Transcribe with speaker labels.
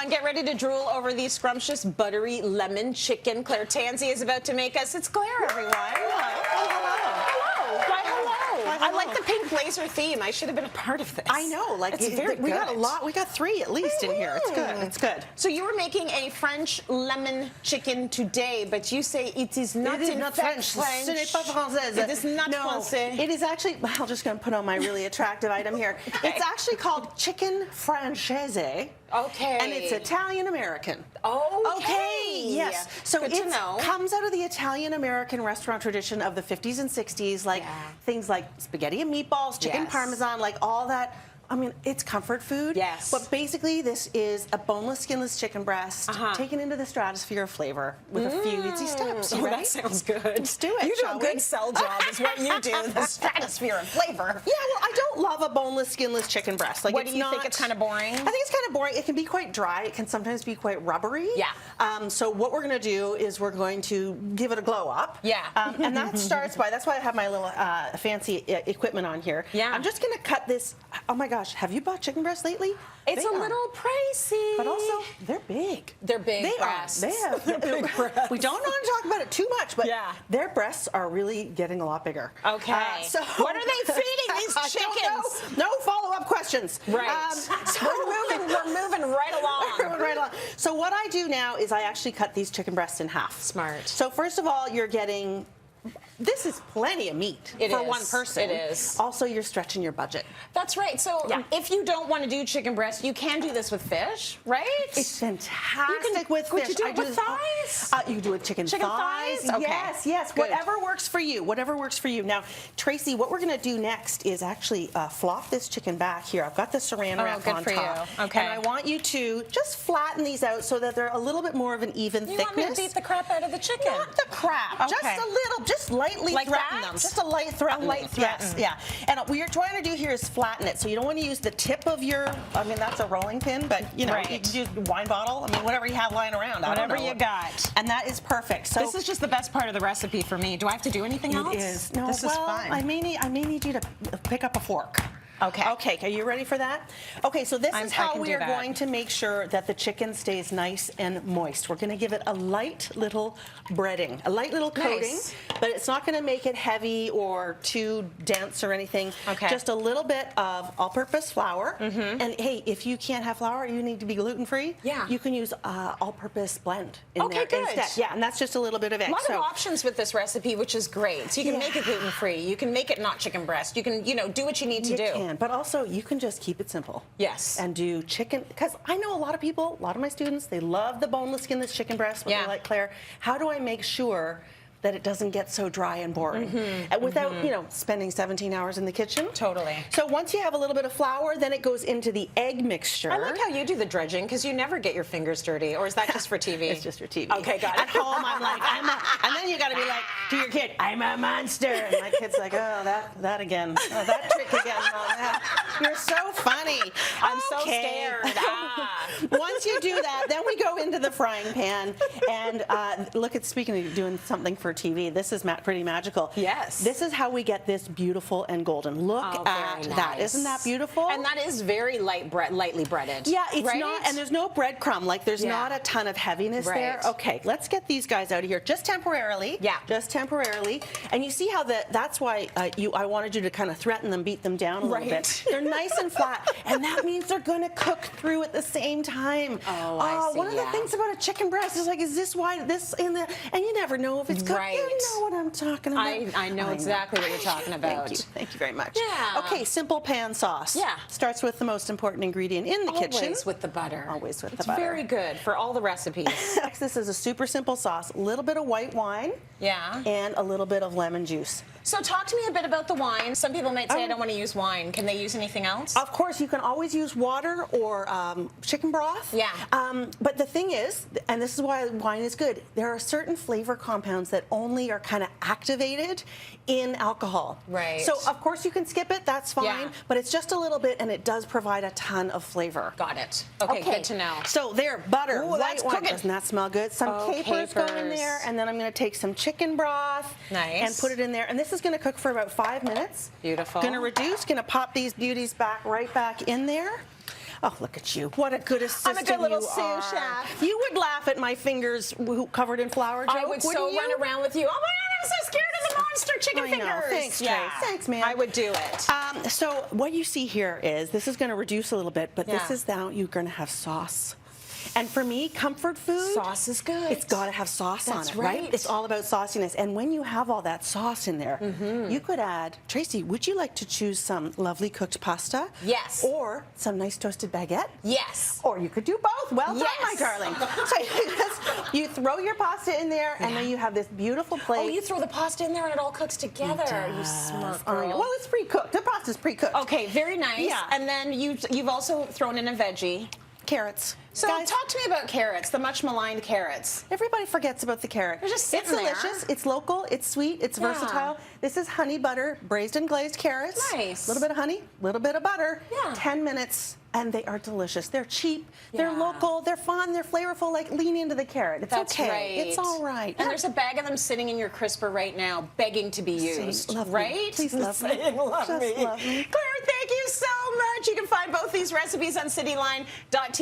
Speaker 1: everyone. Get ready to drool over the scrumptious buttery lemon chicken Claire Tansey is about to make us. It's Claire, everyone. I like the pink blazer theme. I should have been a part of this.
Speaker 2: I know, like
Speaker 1: it's very
Speaker 2: we
Speaker 1: good.
Speaker 2: got a lot. We got 3 at least in here. It's good. It's good.
Speaker 1: So you were making a French lemon chicken today, but you say it is not in fact French.
Speaker 2: Ce n'est pas française.
Speaker 1: It is not
Speaker 2: no,
Speaker 1: français.
Speaker 2: It is actually. I'm just going to put on my really attractive item here.
Speaker 1: Okay.
Speaker 2: It's actually called chicken francese.
Speaker 1: Okay.
Speaker 2: And it's Italian American.
Speaker 1: Okay.
Speaker 2: Yes. So
Speaker 1: Good to know.
Speaker 2: Comes out of the Italian American restaurant tradition of the 50s and 60s, like things like spaghetti and meatballs, chicken parmesan, like all that. I mean, it's comfort food.
Speaker 1: Yes.
Speaker 2: But basically, this is a boneless, skinless chicken breast taken into the stratosphere of flavor with a few easy steps.
Speaker 1: Oh, that sounds good.
Speaker 2: Let's do it.
Speaker 1: You do a good sell job, is what you do. The stratosphere of flavor.
Speaker 2: Yeah, well, I don't love a boneless, skinless chicken breast. Like,
Speaker 1: what do you think? It's kind of boring?
Speaker 2: I think it's kind of boring. It can be quite dry. It can sometimes be quite rubbery.
Speaker 1: Yeah.
Speaker 2: So what we're going to do is we're going to give it a glow up.
Speaker 1: Yeah.
Speaker 2: And that starts by, that's why I have my little fancy equipment on here.
Speaker 1: Yeah.
Speaker 2: I'm just going to cut this. Oh my gosh, have you bought chicken breast lately?
Speaker 1: It's a little pricey.
Speaker 2: But also, they're big.
Speaker 1: They're big
Speaker 2: They
Speaker 1: breasts.
Speaker 2: are. They
Speaker 1: big breasts.
Speaker 2: We don't want to talk about it too much, but their breasts are really getting a lot bigger.
Speaker 1: Okay.
Speaker 2: So
Speaker 1: what are they feeding these chickens?
Speaker 2: No follow-up questions.
Speaker 1: Right.
Speaker 2: So
Speaker 1: we're moving right along.
Speaker 2: We're moving right along. So what I do now is I actually cut these chicken breasts in half.
Speaker 1: Smart.
Speaker 2: So first of all, you're getting. This is plenty of meat for one person.
Speaker 1: It is.
Speaker 2: Also, you're stretching your budget.
Speaker 1: That's right. So if you don't want to do chicken breast, you can do this with fish, right?
Speaker 2: It's fantastic with fish.
Speaker 1: Would you do it with thighs?
Speaker 2: You do it chicken
Speaker 1: thighs? Okay.
Speaker 2: Yes, yes.
Speaker 1: Good.
Speaker 2: Whatever works for you. Whatever works for you. Now, Tracy, what we're going to do next is actually flop this chicken back here. I've got the saran wrap on top.
Speaker 1: You. Okay.
Speaker 2: And I want you to just flatten these out so that they're a little bit more of an even thickness.
Speaker 1: You want me to beat the crap out of the chicken?
Speaker 2: Not the crap.
Speaker 1: Okay.
Speaker 2: Just a little. Just lightly
Speaker 1: like
Speaker 2: threaten
Speaker 1: that?
Speaker 2: them. Just a light threaten. Yes, yeah. And what you're trying to do here is flatten it. So you don't want to use the tip of your, I mean, that's a rolling pin, but you know, you can use a wine bottle. I mean, whatever you have lying around.
Speaker 1: Whatever you got.
Speaker 2: And that is perfect. So
Speaker 1: this is just the best part of the recipe for me. Do I have to do anything else?
Speaker 2: It is. No,
Speaker 1: this is fine.
Speaker 2: I may need you to pick up a fork.
Speaker 1: Okay.
Speaker 2: Okay, are you ready for that? Okay, so this is how we are going to make sure that the chicken stays nice and moist. We're going to give it a light little breading, a light little coating, but it's not going to make it heavy or too dense or anything. Okay. Just a little bit of all-purpose flour. And hey, if you can't have flour, you need to be gluten-free. Yeah. You can use all-purpose blend in there instead. Yeah, and that's just a little bit of it.
Speaker 1: A lot of options with this recipe, which is great. So you can make it gluten-free. You can make it not chicken breast. You can, you know, do what you need to do.
Speaker 2: But also, you can just keep it simple.
Speaker 1: Yes.
Speaker 2: And do chicken, because I know a lot of people, a lot of my students, they love the boneless, skinless chicken breast, but they're like, Claire, how do I make sure that it doesn't get so dry and boring without, you know, spending 17 hours in the kitchen?
Speaker 1: Totally.
Speaker 2: So once you have a little bit of flour, then it goes into the egg mixture.
Speaker 1: I like how you do the dredging, because you never get your fingers dirty, or is that just for TV?
Speaker 2: It's just for TV.
Speaker 1: Okay, got it.
Speaker 2: At home, I'm like, and then you got to be like to your kid, I'm a monster. And my kid's like, oh, that again. Oh, that trick again, Mom. You're so funny.
Speaker 1: I'm so scared.
Speaker 2: Once you do that, then we go into the frying pan. And look at, speaking of doing something for TV, this is pretty magical. Yes. This is how we get this beautiful and golden. Look at that. Isn't that beautiful?
Speaker 1: And that is very lightly breaded.
Speaker 2: Yeah, it's not, and there's no breadcrumb. Like, there's not a ton of heaviness there. Okay, let's get these guys out of here just temporarily. Yeah. Just temporarily. And you see how that's why I wanted you to kind of threaten them, beat them down a little bit. They're nice and flat, and that means they're going to cook through at the same time. Oh, I see. One of the things about a chicken breast is like, is this why this in the, and you never know if it's cooked. You know what I'm talking about.
Speaker 1: I know exactly what you're talking about.
Speaker 2: Thank you very much.
Speaker 1: Yeah.
Speaker 2: Okay, simple pan sauce. Yeah. Starts with the most important ingredient in the kitchen.
Speaker 1: Always with the butter.
Speaker 2: Always with the butter.
Speaker 1: It's very good for all the recipes.
Speaker 2: Next, this is a super simple sauce. A little bit of white wine. Yeah. And a little bit of lemon juice.
Speaker 1: So talk to me a bit about the wine. Some people might say, I don't want to use wine. Can they use anything else?
Speaker 2: Of course, you can always use water or chicken broth. Yeah. But the thing is, and this is why wine is good, there are certain flavor compounds that only are kind of activated in alcohol. Right. So, of course, you can skip it. That's fine. But it's just a little bit, and it does provide a ton of flavor.
Speaker 1: Got it. Okay, good to know.
Speaker 2: So there, butter, white wine. Doesn't that smell good? Some capers go in there, and then I'm going to take some chicken broth and put it in there. And this is going to cook for about 5 minutes. Beautiful. Going to reduce, going to pop these beauties right back in there. Oh, look at you. What a good assistant
Speaker 1: I'm a good little
Speaker 2: you
Speaker 1: sous
Speaker 2: are.
Speaker 1: chef.
Speaker 2: You would laugh at my fingers covered in flour, joke,
Speaker 1: I would so
Speaker 2: wouldn't you?
Speaker 1: run around with you. Oh my God, I'm so scared of the monster chicken
Speaker 2: I
Speaker 1: fingers.
Speaker 2: know. Thanks, Trace.
Speaker 1: Yeah.
Speaker 2: Thanks, man.
Speaker 1: I would do it.
Speaker 2: So what you see here is, this is going to reduce a little bit, but this
Speaker 1: Yeah.
Speaker 2: is now you're going to have sauce. And for me, comfort food,
Speaker 1: Sauce is good.
Speaker 2: it's got to have sauce on
Speaker 1: That's
Speaker 2: it, right?
Speaker 1: right.
Speaker 2: It's all about sauciness. And when you have all that sauce in there, you could add, Tracy, would you like to choose some lovely cooked pasta?
Speaker 1: Yes.
Speaker 2: Or some nice toasted baguette?
Speaker 1: Yes.
Speaker 2: Or you could do both. Well done, my
Speaker 1: Yes.
Speaker 2: darling. So you throw your pasta in there, and then you have this beautiful plate.
Speaker 1: Oh, you throw the pasta in there and it all cooks together. You
Speaker 2: does.
Speaker 1: smart
Speaker 2: I
Speaker 1: girl.
Speaker 2: know. Well, it's pre-cooked. The pasta's pre-cooked.
Speaker 1: Okay, very nice.
Speaker 2: Yeah.
Speaker 1: And then you've also thrown in a veggie.
Speaker 2: Carrots.
Speaker 1: So
Speaker 2: Guys,
Speaker 1: talk to me about carrots, the much maligned carrots.
Speaker 2: everybody forgets about the carrot.
Speaker 1: They're just
Speaker 2: It's
Speaker 1: sitting there.
Speaker 2: delicious. It's local. It's sweet. It's
Speaker 1: Yeah.
Speaker 2: versatile. This is honey butter, braised and glazed carrots.
Speaker 1: Nice.
Speaker 2: A little bit of honey, a little bit of butter.
Speaker 1: Yeah.
Speaker 2: 10 minutes, and they are delicious. They're cheap. They're
Speaker 1: Yeah.
Speaker 2: local. They're fun. They're flavorful. Like, lean into the carrot. It's
Speaker 1: That's
Speaker 2: okay.
Speaker 1: right.
Speaker 2: It's all right.
Speaker 1: And there's a bag of them sitting in your crisper right now, begging to be
Speaker 2: Saying,
Speaker 1: used.
Speaker 2: "Love me.
Speaker 1: right?
Speaker 2: Please love me.
Speaker 1: Saying, love
Speaker 2: Just
Speaker 1: me.
Speaker 2: love me."
Speaker 1: Claire, thank you so much. You can find both these recipes on cityline.tv.